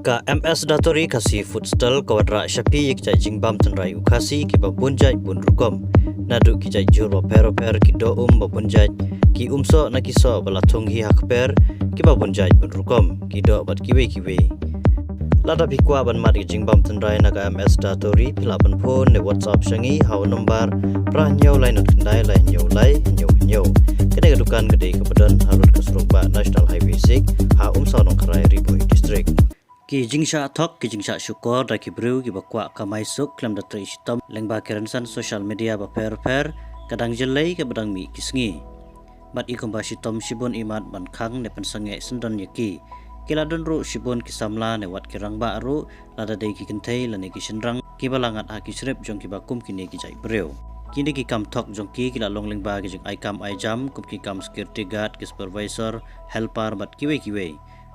Ka MS Datori kasi futsal kawadra syapi yik jai jingbam tenrai ukasi ki babunjai bun rukom. Nadu ki jai jur per ki do babunjai ki umso na kiso bala tunghi hakper ki babunjai bun rukom ki do bat kiwe. Lada bikwa ban mat ki jingbam tenrai naga MS Datori pila ban phone ne WhatsApp shangi haw number prah nyau lai not kendai lai nyau. Kene kedukan gede kebedan halut keserumpa National Highway 6 ha umso nong kerai Ribui District. Ki jingsha thok ki jingsha syukur da ki brew ki bakwa kamai suk klam da tri sitom lengba kerensan social media ba per kadang jelai ke bedang mi kisngi bat ikom ba sitom sibun imat ban khang ne pensange sendon yaki kila don ru sibun ki samla ne wat kirang ba ru lada dei ki kentai lane ki senrang ki balangat ha ki srep jong ki bakum kini ki jai brew kini ki kam thok jong ki kila long lengba ki jing ai kam ai jam kum ki kam security guard ki supervisor helper bat kiwe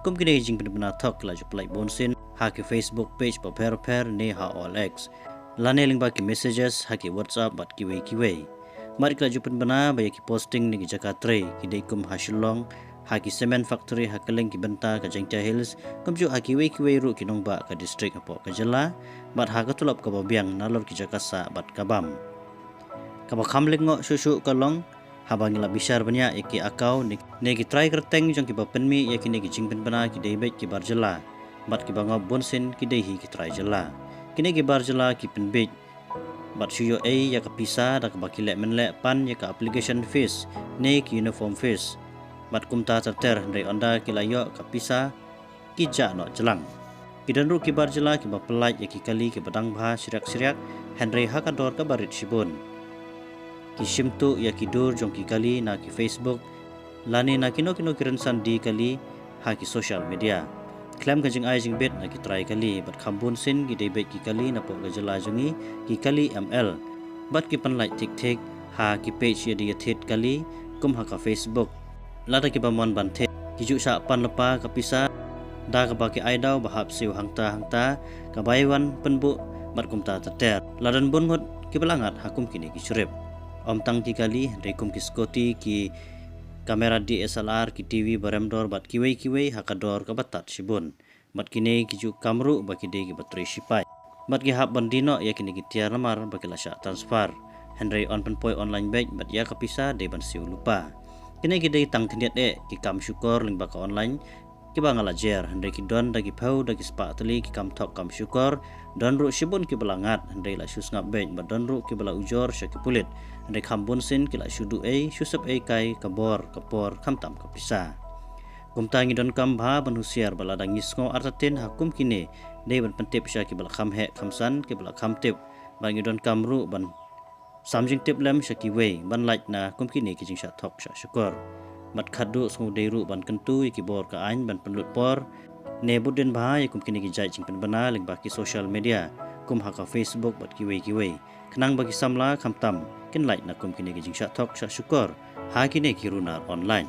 kum kini jing benar thok la juplai bonsin ha ki Facebook page pa per ne ha OLX lane lingba ki messages ha ki WhatsApp bat kiwe mari kala jupen bana ba ki posting ni ki jakatre ki dei kum hasilong ha ki cement factory ha keleng ki benta ka Jengtia Hills kum ju ha ki we ru ki nongba ka district apo ka jela bat ha ka tulap ka babiang nalor ki jakasa bat kabam ka ba khamling ngo susu kalong habang ila bisar banyak yaki akau ne ki try kerteng jong ki bapenmi yaki ne ki jingpen bana ki debet ki barjela bat ki bangau bonsin ki dehi ki try jela kini ki barjela ki penbet bat suyo ya ka pisa da ka bakilek menlek pan ya ka application fees ne ki uniform fees bat kumta terter ndai onda ki layo ka pisa ki ja no jelang kidan ru ki barjela ki bapelai yaki kali ki badang bha siriak henry hakador ka barit sibun ki shimtu ya ki dur jong ki kali na ki Facebook lani na kino kirensan di kali ha ki social media klaim ka jing ai jing bet na ki try kali bat khambun sin ki debet ki kali na po ga jela jongi ki kali ML bat ki panlai tik ha ki page ya di thet kali kum ha ka Facebook lada ki bamon ban thet ki ju sa pan lepa ka pisa da ka ba ki ai dau bahap siu hangta ka baiwan penbu bat kumta terter ladan bunmut ki belangat hakum kini ki surep om tang ki kali rekum ki skoti ki kamera DSLR ki TV baremdor bat kiwe hakador ka batat sibun mat kini ki ju kamru baki de ki batri sipai mat ki hab bandino ya kini ki tiar lamar baki lasha transfer henry on penpoi online bank bat ya kapisa de ban siu lupa kini ki de tang tindiat ki kam syukur ling baka online ki bangala jer henry ki don dagi pau dagi spa teli ki kam tok kam syukur don ru sibun ki belangat henry la syus ngap bank bat don ru ki bala ujor syaki pulit henry khambun sin ki la syudu syusap kai kabor kapor khamtam kapisa gumta ngi don kam bha ban husiar bala dangis ngo artatin hakum kini de ban pentip syaki bala kham he khamsan ki bala kham tip ban ngi don kamru ban samjing tip lem syaki we ban like na kum kini ki jing sha thok sha syukur mat khadu smu deru ban kentu ki bor ka ain ban penlut por ne budin bha kum kini ki jai jing pen bana ling baki social media kum ha ka Facebook bat ki we kenang bagi samla khamtam kin like na kum kini ki jing sha thok sha syukur ha kini ki runar online